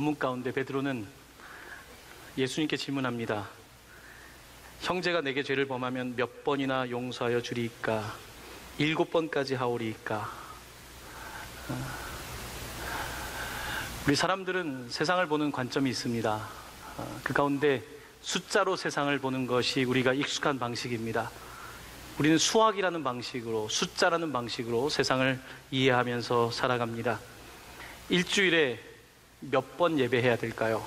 본문 가운데 베드로는 예수님께 질문합니다. 형제가 내게 죄를 범하면 몇 번이나 용서하여 주리이까? 7번까지 하오리이까? 우리 사람들은 세상을 보는 관점이 있습니다. 그 가운데 숫자로 세상을 보는 것이 우리가 익숙한 방식입니다. 우리는 수학이라는 방식으로, 숫자라는 방식으로 세상을 이해하면서 살아갑니다. 일주일에 몇 번 예배해야 될까요?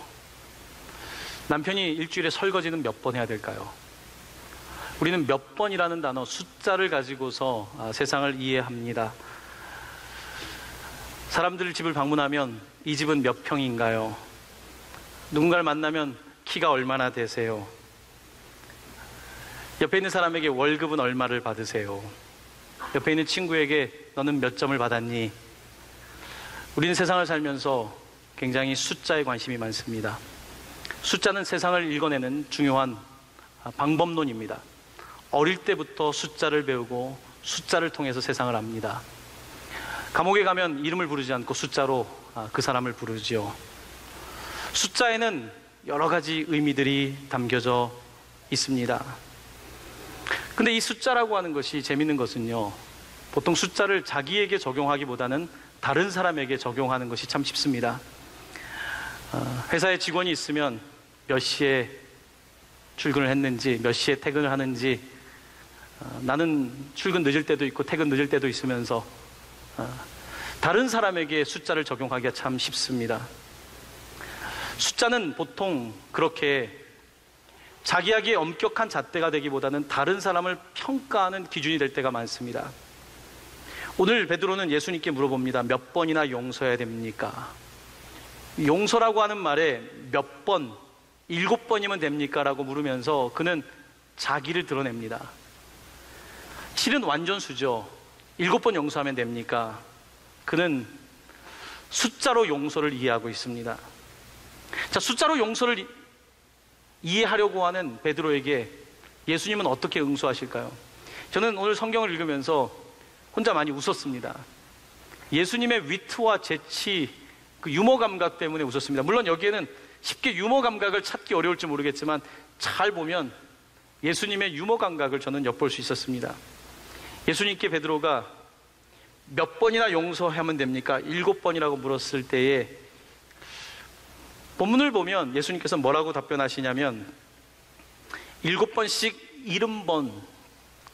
남편이 일주일에 설거지는 몇 번 해야 될까요? 우리는 몇 번이라는 단어, 숫자를 가지고서 세상을 이해합니다. 사람들 집을 방문하면 이 집은 몇 평인가요? 누군가를 만나면 키가 얼마나 되세요? 옆에 있는 사람에게 월급은 얼마를 받으세요? 옆에 있는 친구에게 너는 몇 점을 받았니? 우리는 세상을 살면서 굉장히 숫자에 관심이 많습니다. 숫자는 세상을 읽어내는 중요한 방법론입니다. 어릴 때부터 숫자를 배우고 숫자를 통해서 세상을 압니다. 감옥에 가면 이름을 부르지 않고 숫자로 그 사람을 부르지요. 숫자에는 여러 가지 의미들이 담겨져 있습니다. 근데 이 숫자라고 하는 것이 재밌는 것은요, 보통 숫자를 자기에게 적용하기보다는 다른 사람에게 적용하는 것이 참 쉽습니다. 회사에 직원이 있으면 몇 시에 출근을 했는지, 몇 시에 퇴근을 하는지, 나는 출근 늦을 때도 있고 퇴근 늦을 때도 있으면서 다른 사람에게 숫자를 적용하기가 참 쉽습니다. 숫자는 보통 그렇게 자기에게 엄격한 잣대가 되기보다는 다른 사람을 평가하는 기준이 될 때가 많습니다. 오늘 베드로는 예수님께 물어봅니다. 몇 번이나 용서해야 됩니까? 용서라고 하는 말에 몇 번, 7번이면 됩니까? 라고 물으면서 그는 자기를 드러냅니다. 7은 완전수죠. 7번 용서하면 됩니까? 그는 숫자로 용서를 이해하고 있습니다. 자, 숫자로 용서를 이해하려고 하는 베드로에게 예수님은 어떻게 응수하실까요? 저는 오늘 성경을 읽으면서 혼자 많이 웃었습니다. 예수님의 위트와 재치, 그 유머 감각 때문에 웃었습니다. 물론 여기에는 쉽게 유머 감각을 찾기 어려울지 모르겠지만 잘 보면 예수님의 유머 감각을 저는 엿볼 수 있었습니다. 예수님께 베드로가 몇 번이나 용서하면 됩니까? 7번이라고 물었을 때에 본문을 보면 예수님께서 뭐라고 답변하시냐면 7번씩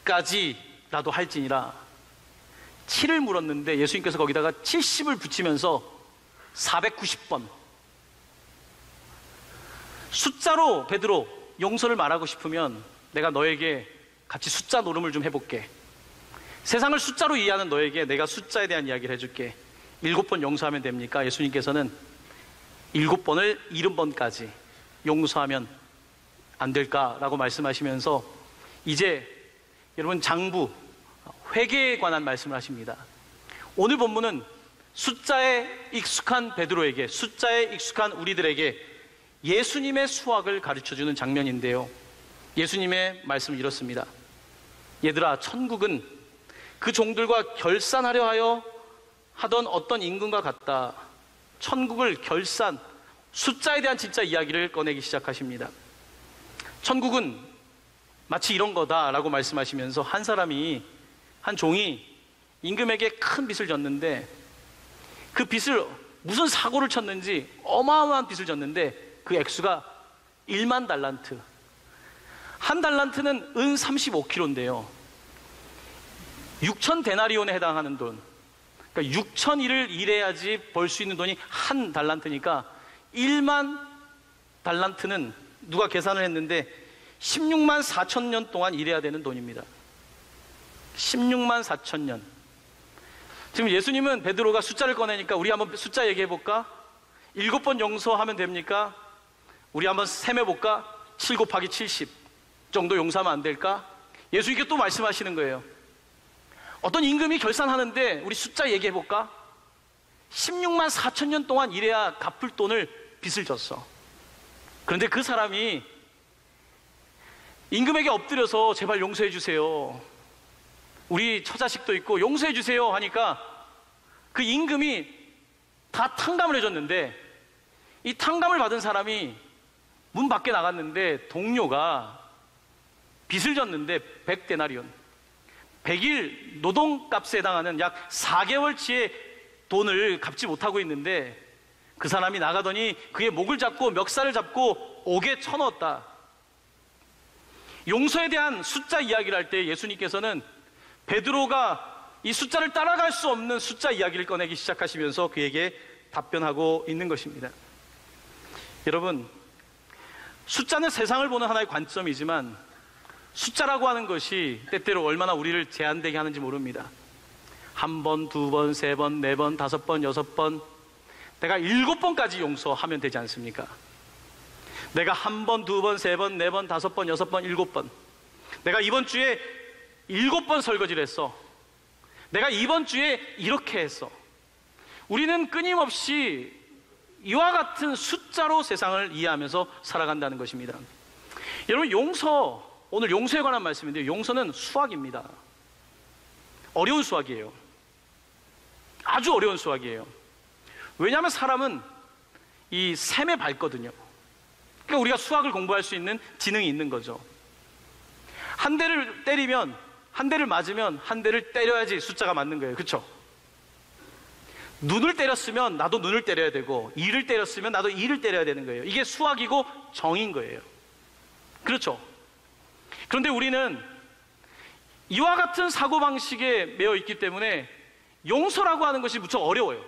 70번까지라도 할지니라. 7을 물었는데 예수님께서 거기다가 70을 붙이면서 490번. 숫자로 베드로 용서를 말하고 싶으면 내가 너에게 같이 숫자 노름을 좀 해볼게. 세상을 숫자로 이해하는 너에게 내가 숫자에 대한 이야기를 해줄게. 7번 용서하면 됩니까? 예수님께서는 7번을 70번까지 용서하면 안 될까라고 말씀하시면서 이제 여러분 장부, 회개에 관한 말씀을 하십니다. 오늘 본문은 숫자에 익숙한 베드로에게, 숫자에 익숙한 우리들에게 예수님의 수학을 가르쳐주는 장면인데요, 예수님의 말씀은 이렇습니다. 얘들아, 천국은 그 종들과 결산하려 하여 하던 어떤 임금과 같다. 천국을 결산, 숫자에 대한 진짜 이야기를 꺼내기 시작하십니다. 천국은 마치 이런 거다라고 말씀하시면서 한 종이 임금에게 큰 빚을 졌는데 그 빚을 무슨 사고를 쳤는지 어마어마한 빚을 졌는데 그 액수가 1만 달란트. 한 달란트는 은 35kg인데요 6천 데나리온에 해당하는 돈, 그러니까 6,000일을 일해야지 벌 수 있는 돈이 한 달란트니까 1만 달란트는 누가 계산을 했는데 16만 4천 년 동안 일해야 되는 돈입니다. 16만 4천 년. 지금 예수님은 베드로가 숫자를 꺼내니까 우리 한번 숫자 얘기해 볼까? 7번 용서하면 됩니까? 우리 한번 셈해 볼까? 7 곱하기 70 정도 용서하면 안 될까? 예수님께 또 말씀하시는 거예요. 어떤 임금이 결산하는데 우리 숫자 얘기해 볼까? 16만 4천 년 동안 일해야 갚을 돈을 빚을 졌어. 그런데 그 사람이 임금에게 엎드려서 제발 용서해 주세요, 우리 처자식도 있고 용서해 주세요 하니까 그 임금이 다 탕감을 해줬는데 이 탕감을 받은 사람이 문 밖에 나갔는데 동료가 빚을 졌는데 100데나리온, 100일 노동값에 해당하는 약 4개월치의 돈을 갚지 못하고 있는데 그 사람이 나가더니 그의 목을 잡고 멱살을 잡고 옥에 쳐넣었다. 용서에 대한 숫자 이야기를 할 때 예수님께서는 베드로가 이 숫자를 따라갈 수 없는 숫자 이야기를 꺼내기 시작하시면서 그에게 답변하고 있는 것입니다. 여러분, 숫자는 세상을 보는 하나의 관점이지만 숫자라고 하는 것이 때때로 얼마나 우리를 제한되게 하는지 모릅니다. 한 번, 두 번, 세 번, 네 번, 다섯 번, 여섯 번, 내가 7번까지 용서하면 되지 않습니까? 내가 한 번, 두 번, 세 번, 네 번, 다섯 번, 여섯 번, 7번, 내가 이번 주에 7번 설거지를 했어. 내가 이번 주에 이렇게 했어. 우리는 끊임없이 이와 같은 숫자로 세상을 이해하면서 살아간다는 것입니다. 여러분, 오늘 용서에 관한 말씀인데요, 용서는 수학입니다. 어려운 수학이에요. 아주 어려운 수학이에요. 왜냐하면 사람은 이 셈에 밝거든요. 그러니까 우리가 수학을 공부할 수 있는 지능이 있는 거죠. 한 대를 때리면, 한 대를 맞으면 한 대를 때려야지 숫자가 맞는 거예요. 그렇죠? 눈을 때렸으면 나도 눈을 때려야 되고, 이를 때렸으면 나도 이를 때려야 되는 거예요. 이게 수학이고 정인 거예요. 그렇죠? 그런데 우리는 이와 같은 사고방식에 매여 있기 때문에 용서라고 하는 것이 무척 어려워요.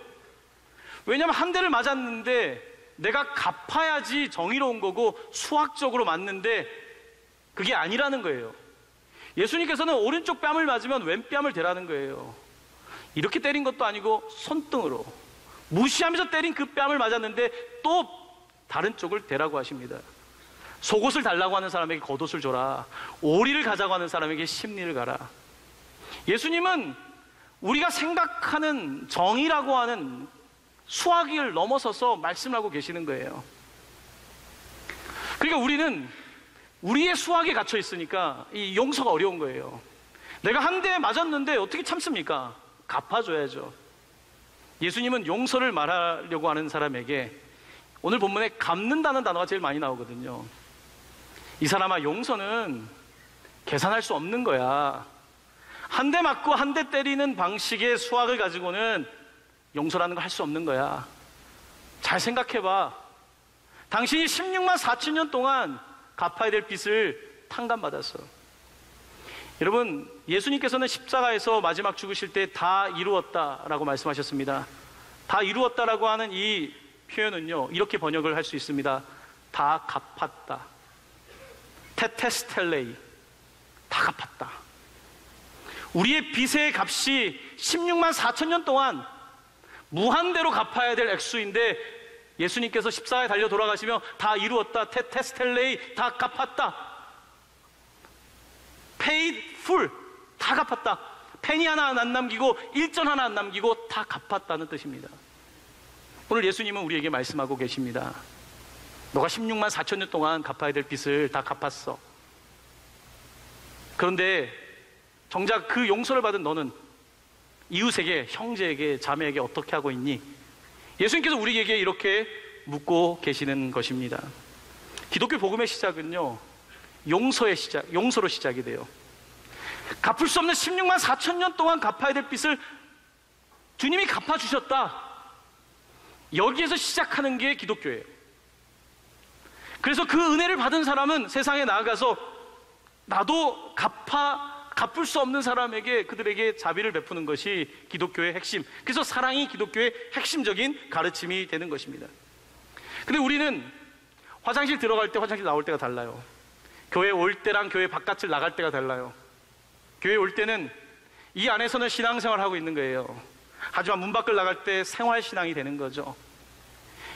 왜냐하면 한 대를 맞았는데 내가 갚아야지 정의로운 거고 수학적으로 맞는데 그게 아니라는 거예요. 예수님께서는 오른쪽 뺨을 맞으면 왼뺨을 대라는 거예요. 이렇게 때린 것도 아니고 손등으로 무시하면서 때린 그 뺨을 맞았는데 또 다른 쪽을 대라고 하십니다. 속옷을 달라고 하는 사람에게 겉옷을 줘라. 오리를 가자고 하는 사람에게 십리를 가라. 예수님은 우리가 생각하는 정의라고 하는 수학을 넘어서서 말씀을 하고 계시는 거예요. 그러니까 우리는 우리의 수학에 갇혀 있으니까 이 용서가 어려운 거예요. 내가 한 대 맞았는데 어떻게 참습니까? 갚아줘야죠. 예수님은 용서를 말하려고 하는 사람에게 오늘 본문에 갚는다는 단어가 제일 많이 나오거든요. 이 사람아, 용서는 계산할 수 없는 거야. 한 대 맞고 한 대 때리는 방식의 수학을 가지고는 용서라는 걸 할 수 없는 거야. 잘 생각해봐. 당신이 16만 4천 년 동안 갚아야 될 빚을 탕감받았어. 여러분, 예수님께서는 십자가에서 마지막 죽으실 때 다 이루었다라고 말씀하셨습니다. 다 이루었다라고 하는 이 표현은요, 이렇게 번역을 할 수 있습니다. 다 갚았다. 테테스텔레이, 다 갚았다. 우리의 빚의 값이 16만 4천 년 동안 무한대로 갚아야 될 액수인데 예수님께서 십자가에 달려 돌아가시며 다 이루었다, 테테스텔레이, 다 갚았다, paid full, 다 갚았다, 페니 하나 안 남기고 일전 하나 안 남기고 다 갚았다는 뜻입니다. 오늘 예수님은 우리에게 말씀하고 계십니다. 너가 16만 4천 년 동안 갚아야 될 빚을 다 갚았어. 그런데 정작 그 용서를 받은 너는 이웃에게, 형제에게, 자매에게 어떻게 하고 있니? 예수님께서 우리에게 이렇게 묻고 계시는 것입니다. 기독교 복음의 시작은요, 용서로 시작이 돼요. 갚을 수 없는 16만 4천 년 동안 갚아야 될 빚을 주님이 갚아주셨다. 여기에서 시작하는 게 기독교예요. 그래서 그 은혜를 받은 사람은 세상에 나아가서 나도 갚을 수 없는 사람에게, 그들에게 자비를 베푸는 것이 기독교의 핵심. 그래서 사랑이 기독교의 핵심적인 가르침이 되는 것입니다. 근데 우리는 화장실 들어갈 때, 화장실 나올 때가 달라요. 교회 올 때랑 교회 바깥을 나갈 때가 달라요. 교회 올 때는 이 안에서는 신앙생활을 하고 있는 거예요. 하지만 문 밖을 나갈 때 생활신앙이 되는 거죠.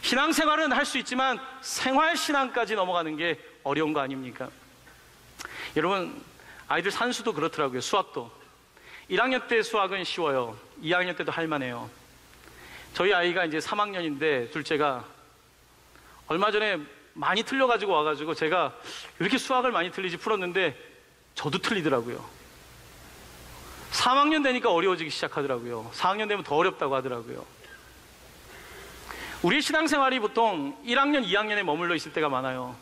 신앙생활은 할 수 있지만 생활신앙까지 넘어가는 게 어려운 거 아닙니까? 여러분, 아이들 산수도 그렇더라고요. 수학도 1학년 때 수학은 쉬워요. 2학년 때도 할만해요. 저희 아이가 이제 3학년인데 둘째가 얼마 전에 많이 틀려가지고 와가지고 제가 이렇게 수학을 많이 틀리지 풀었는데 저도 틀리더라고요. 3학년 되니까 어려워지기 시작하더라고요. 4학년 되면 더 어렵다고 하더라고요. 우리의 신앙생활이 보통 1학년, 2학년에 머물러 있을 때가 많아요.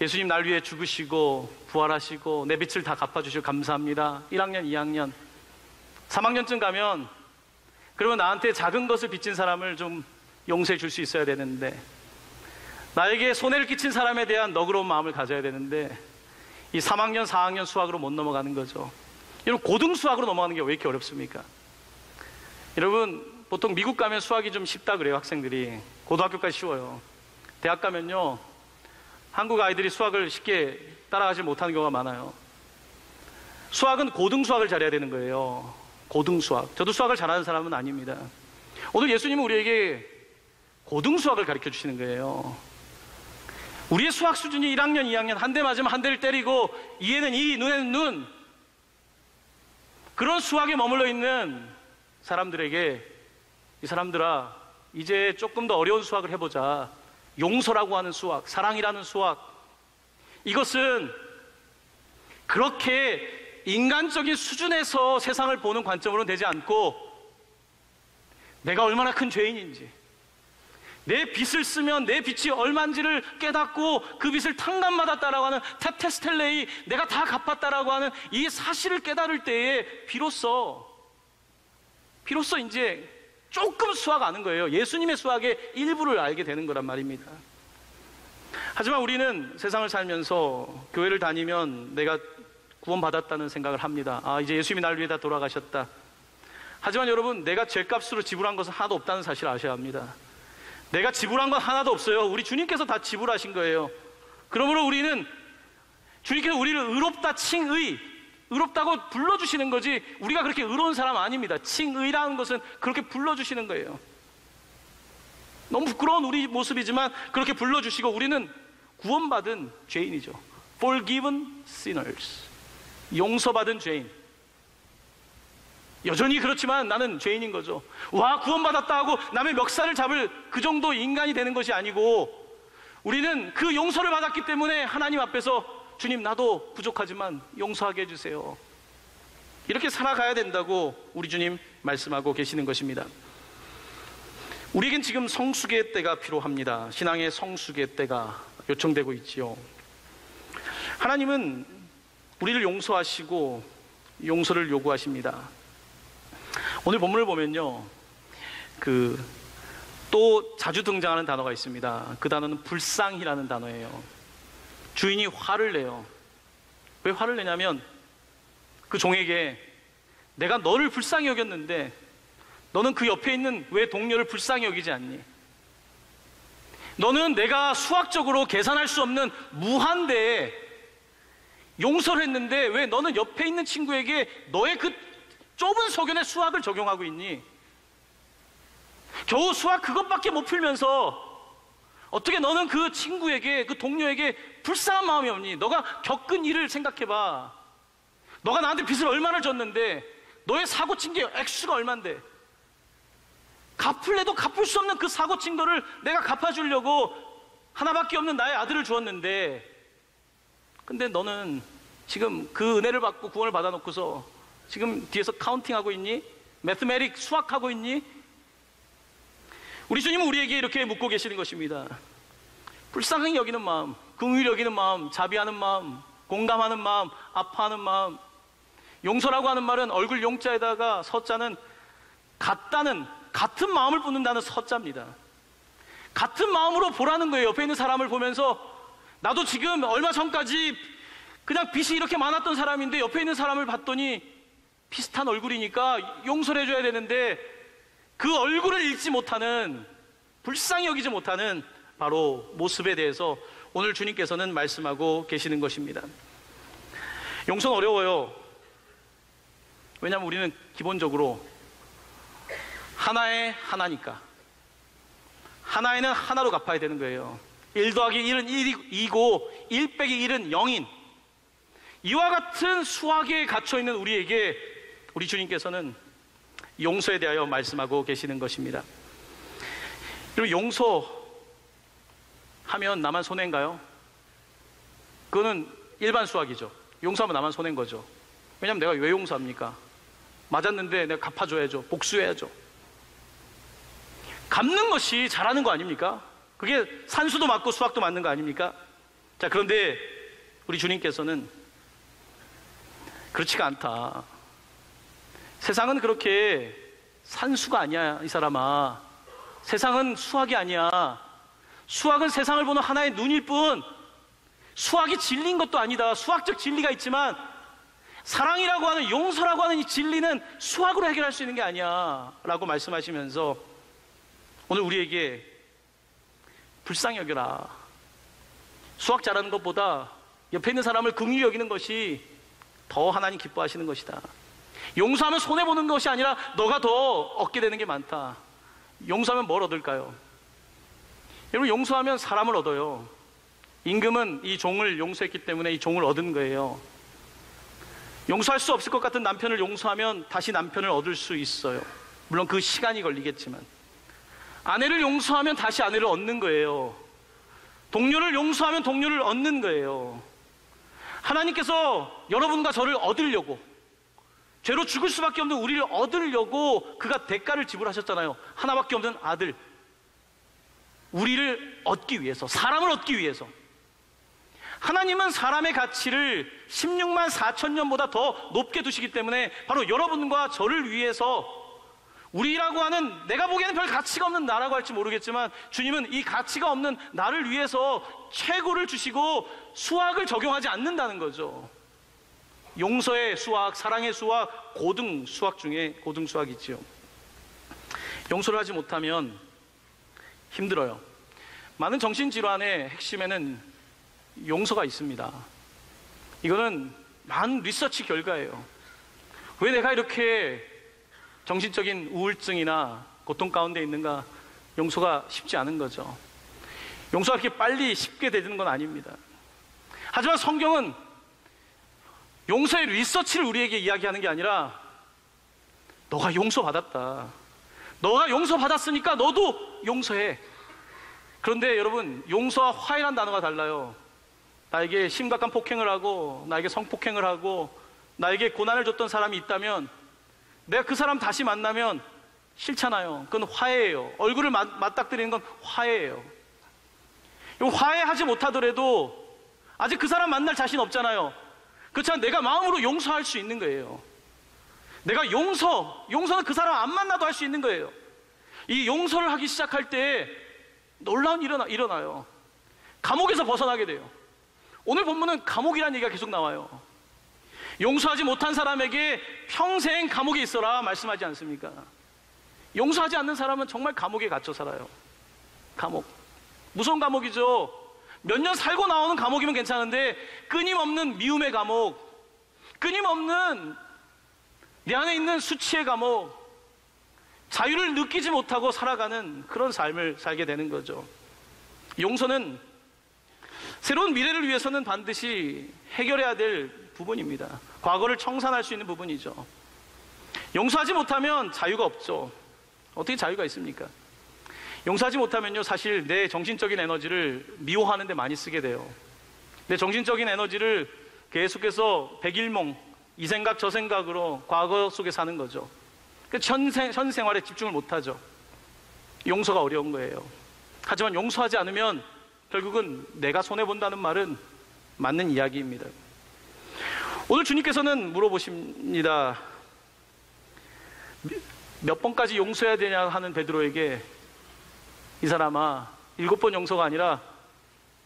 예수님 날 위해 죽으시고 부활하시고 내 빚을 다 갚아주시고 감사합니다. 1학년, 2학년, 3학년쯤 가면 그러면 나한테 작은 것을 빚진 사람을 좀 용서해 줄 수 있어야 되는데, 나에게 손해를 끼친 사람에 대한 너그러운 마음을 가져야 되는데, 이 3학년, 4학년 수학으로 못 넘어가는 거죠. 여러분, 고등 수학으로 넘어가는 게 왜 이렇게 어렵습니까? 여러분, 보통 미국 가면 수학이 좀 쉽다 그래요, 학생들이. 고등학교까지 쉬워요. 대학 가면요, 한국 아이들이 수학을 쉽게 따라가지 못하는 경우가 많아요. 수학은 고등 수학을 잘해야 되는 거예요. 고등 수학. 저도 수학을 잘하는 사람은 아닙니다. 오늘 예수님은 우리에게 고등 수학을 가르쳐 주시는 거예요. 우리의 수학 수준이 1학년, 2학년, 한 대 맞으면 한 대를 때리고 이에는 이, 눈에는 눈, 그런 수학에 머물러 있는 사람들에게, 이 사람들아, 이제 조금 더 어려운 수학을 해보자. 용서라고 하는 수학, 사랑이라는 수학, 이것은 그렇게 인간적인 수준에서 세상을 보는 관점으로는 되지 않고, 내가 얼마나 큰 죄인인지, 내 빚을 쓰면 내 빚이 얼마인지를 깨닫고 그 빚을 탕감받았다라고 하는 테테스텔레이, 내가 다 갚았다라고 하는 이 사실을 깨달을 때에 비로소 이제 조금 수학 아는 거예요. 예수님의 수학의 일부를 알게 되는 거란 말입니다. 하지만 우리는 세상을 살면서 교회를 다니면 내가 구원받았다는 생각을 합니다. 아, 이제 예수님이 날 위해 다 돌아가셨다. 하지만 여러분, 내가 죄값으로 지불한 것은 하나도 없다는 사실을 아셔야 합니다. 내가 지불한 건 하나도 없어요. 우리 주님께서 다 지불하신 거예요. 그러므로 우리는, 주님께서 우리를 의롭다, 칭의, 의롭다고 불러주시는 거지, 우리가 그렇게 의로운 사람 아닙니다. 칭의라는 것은 그렇게 불러주시는 거예요. 너무 부끄러운 우리 모습이지만 그렇게 불러주시고, 우리는 구원받은 죄인이죠. Forgiven sinners, 용서받은 죄인. 여전히 그렇지만 나는 죄인인 거죠. 와, 구원받았다 하고 남의 멱살을 잡을 그 정도 인간이 되는 것이 아니고, 우리는 그 용서를 받았기 때문에 하나님 앞에서, 주님, 나도 부족하지만 용서하게 해주세요, 이렇게 살아가야 된다고 우리 주님 말씀하고 계시는 것입니다. 우리에겐 지금 성숙의 때가 필요합니다. 신앙의 성숙의 때가 요청되고 있지요. 하나님은 우리를 용서하시고 용서를 요구하십니다. 오늘 본문을 보면요, 또 자주 등장하는 단어가 있습니다. 그 단어는 불쌍히라는 단어예요. 주인이 화를 내요. 왜 화를 내냐면, 그 종에게 내가 너를 불쌍히 여겼는데 너는 그 옆에 있는 왜 동료를 불쌍히 여기지 않니? 너는 내가 수학적으로 계산할 수 없는 무한대에 용서를 했는데 왜 너는 옆에 있는 친구에게 너의 그 좁은 소견의 수학을 적용하고 있니? 겨우 수학 그것밖에 못 풀면서 어떻게 너는 그 친구에게, 그 동료에게 불쌍한 마음이 없니? 너가 겪은 일을 생각해봐. 너가 나한테 빚을 얼마나 졌는데, 너의 사고 친 게 액수가 얼만데, 갚을래도 갚을 수 없는 그 사고 친 거를 내가 갚아주려고 하나밖에 없는 나의 아들을 주었는데, 근데 너는 지금 그 은혜를 받고 구원을 받아놓고서 지금 뒤에서 카운팅하고 있니? 매스매틱 수학하고 있니? 우리 주님은 우리에게 이렇게 묻고 계시는 것입니다. 불쌍히 여기는 마음, 긍휼히 여기는 마음, 자비하는 마음, 공감하는 마음, 아파하는 마음. 용서라고 하는 말은 얼굴 용자에다가 서자는 같은 마음을 붓는다는 서자입니다. 같은 마음으로 보라는 거예요. 옆에 있는 사람을 보면서, 나도 지금 얼마 전까지 그냥 빚이 이렇게 많았던 사람인데 옆에 있는 사람을 봤더니 비슷한 얼굴이니까 용서를 해줘야 되는데, 그 얼굴을 읽지 못하는, 불쌍히 여기지 못하는 바로 모습에 대해서 오늘 주님께서는 말씀하고 계시는 것입니다. 용서는 어려워요. 왜냐하면 우리는 기본적으로 하나의 하나니까. 하나에는 하나로 갚아야 되는 거예요. 1 더하기 1은 1이고 1 빼기 1은 0인, 이와 같은 수학에 갇혀있는 우리에게 우리 주님께서는 용서에 대하여 말씀하고 계시는 것입니다. 여러분, 용서하면 나만 손해인가요? 그거는 일반 수학이죠. 용서하면 나만 손해인 거죠. 왜냐하면 내가 왜 용서합니까? 맞았는데 내가 갚아줘야죠. 복수해야죠. 갚는 것이 잘하는 거 아닙니까? 그게 산수도 맞고 수학도 맞는 거 아닙니까? 자, 그런데 우리 주님께서는 그렇지가 않다. 세상은 그렇게 산수가 아니야, 이 사람아. 세상은 수학이 아니야. 수학은 세상을 보는 하나의 눈일 뿐, 수학이 진리인 것도 아니다. 수학적 진리가 있지만 사랑이라고 하는, 용서라고 하는 이 진리는 수학으로 해결할 수 있는 게 아니야 라고 말씀하시면서 오늘 우리에게 불쌍히 여겨라. 수학 잘하는 것보다 옆에 있는 사람을 긍휼히 여기는 것이 더 하나님 기뻐하시는 것이다. 용서하면 손해보는 것이 아니라 너가 더 얻게 되는 게 많다. 용서하면 뭘 얻을까요? 여러분, 용서하면 사람을 얻어요. 임금은 이 종을 용서했기 때문에 이 종을 얻은 거예요. 용서할 수 없을 것 같은 남편을 용서하면 다시 남편을 얻을 수 있어요. 물론 그 시간이 걸리겠지만. 아내를 용서하면 다시 아내를 얻는 거예요. 동료를 용서하면 동료를 얻는 거예요. 하나님께서 여러분과 저를 얻으려고, 죄로 죽을 수밖에 없는 우리를 얻으려고 그가 대가를 지불하셨잖아요. 하나밖에 없는 아들, 우리를 얻기 위해서, 사람을 얻기 위해서. 하나님은 사람의 가치를 16만 4천 년보다 더 높게 두시기 때문에 바로 여러분과 저를 위해서, 우리라고 하는, 내가 보기에는 별 가치가 없는 나라고 할지 모르겠지만 주님은 이 가치가 없는 나를 위해서 최고를 주시고 수학을 적용하지 않는다는 거죠. 용서의 수학, 사랑의 수학, 고등 수학 중에 고등 수학이지요. 용서를 하지 못하면 힘들어요. 많은 정신질환의 핵심에는 용서가 있습니다. 이거는 많은 리서치 결과예요. 왜 내가 이렇게 정신적인 우울증이나 고통 가운데 있는가? 용서가 쉽지 않은 거죠. 용서가 그렇게 빨리 쉽게 되는 건 아닙니다. 하지만 성경은 용서의 리서치를 우리에게 이야기하는 게 아니라 너가 용서받았다, 너가 용서받았으니까 너도 용서해. 그런데 여러분, 용서와 화해란 단어가 달라요. 나에게 심각한 폭행을 하고 나에게 성폭행을 하고 나에게 고난을 줬던 사람이 있다면 내가 그 사람 다시 만나면 싫잖아요. 그건 화해예요. 얼굴을 맞닥뜨리는 건 화해예요. 화해하지 못하더라도 아직 그 사람 만날 자신 없잖아요. 그렇지만 내가 마음으로 용서할 수 있는 거예요. 내가 용서는 그 사람 안 만나도 할 수 있는 거예요. 이 용서를 하기 시작할 때 놀라운 일이 일어나요. 감옥에서 벗어나게 돼요. 오늘 본문은 감옥이라는 얘기가 계속 나와요. 용서하지 못한 사람에게 평생 감옥에 있어라 말씀하지 않습니까? 용서하지 않는 사람은 정말 감옥에 갇혀 살아요. 감옥, 무서운 감옥이죠. 몇 년 살고 나오는 감옥이면 괜찮은데 끊임없는 미움의 감옥, 끊임없는 내 안에 있는 수치의 감옥, 자유를 느끼지 못하고 살아가는 그런 삶을 살게 되는 거죠. 용서는 새로운 미래를 위해서는 반드시 해결해야 될 부분입니다. 과거를 청산할 수 있는 부분이죠. 용서하지 못하면 자유가 없죠. 어떻게 자유가 있습니까? 용서하지 못하면요, 사실 내 정신적인 에너지를 미워하는 데 많이 쓰게 돼요. 내 정신적인 에너지를 계속해서 백일몽, 이 생각 저 생각으로 과거 속에 사는 거죠. 현 생활에 집중을 못하죠. 용서가 어려운 거예요. 하지만 용서하지 않으면 결국은 내가 손해본다는 말은 맞는 이야기입니다. 오늘 주님께서는 물어보십니다. 몇 번까지 용서해야 되냐 하는 베드로에게, 이 사람아, 7번 용서가 아니라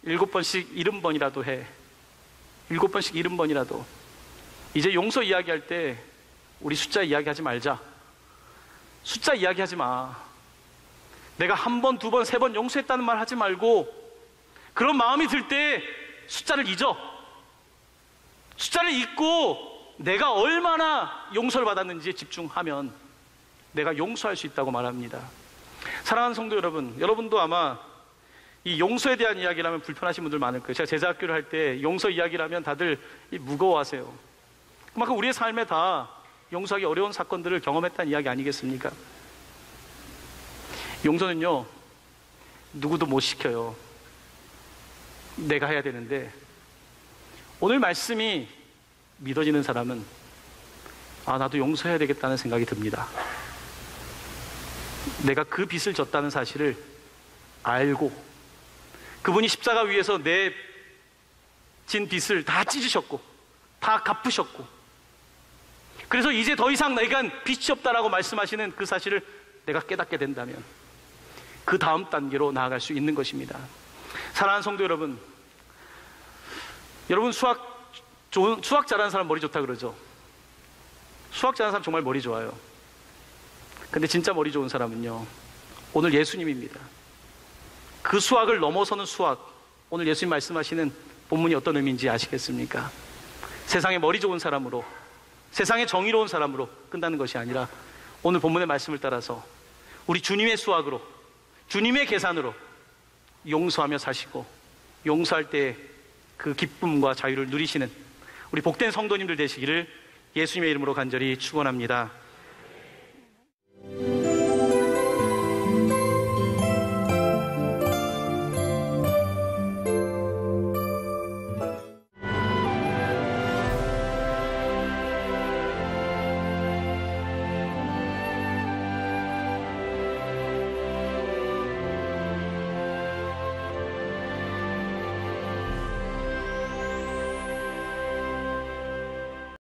7번씩 70번이라도 해. 7번씩 70번이라도. 이제 용서 이야기할 때 우리 숫자 이야기하지 말자. 숫자 이야기하지 마. 내가 1번, 2번, 3번 용서했다는 말 하지 말고 그런 마음이 들 때 숫자를 잊어. 숫자를 잊고 내가 얼마나 용서를 받았는지에 집중하면 내가 용서할 수 있다고 말합니다. 사랑하는 성도 여러분, 여러분도 아마 이 용서에 대한 이야기를 하면 불편하신 분들 많을 거예요. 제가 제자학교를 할 때 용서 이야기를 하면 다들 무거워하세요. 그만큼 우리의 삶에 다 용서하기 어려운 사건들을 경험했다는 이야기 아니겠습니까? 용서는요, 누구도 못 시켜요. 내가 해야 되는데, 오늘 말씀이 믿어지는 사람은 나도 용서해야 되겠다는 생각이 듭니다. 내가 그 빚을 졌다는 사실을 알고 그분이 십자가 위에서 내 진 빚을 다 찢으셨고 다 갚으셨고, 그래서 이제 더 이상 내겐 빚이 없다라고 말씀하시는 그 사실을 내가 깨닫게 된다면 그 다음 단계로 나아갈 수 있는 것입니다. 사랑하는 성도 여러분, 수학 잘하는 사람 머리 좋다 그러죠. 수학 잘하는 사람 정말 머리 좋아요. 근데 진짜 머리 좋은 사람은요, 오늘 예수님입니다. 그 수학을 넘어서는 수학, 오늘 예수님 말씀하시는 본문이 어떤 의미인지 아시겠습니까? 세상에 머리 좋은 사람으로, 세상에 정의로운 사람으로 끝나는 것이 아니라 오늘 본문의 말씀을 따라서 우리 주님의 수학으로, 주님의 계산으로 용서하며 사시고 용서할 때 그 기쁨과 자유를 누리시는 우리 복된 성도님들 되시기를 예수님의 이름으로 간절히 축원합니다.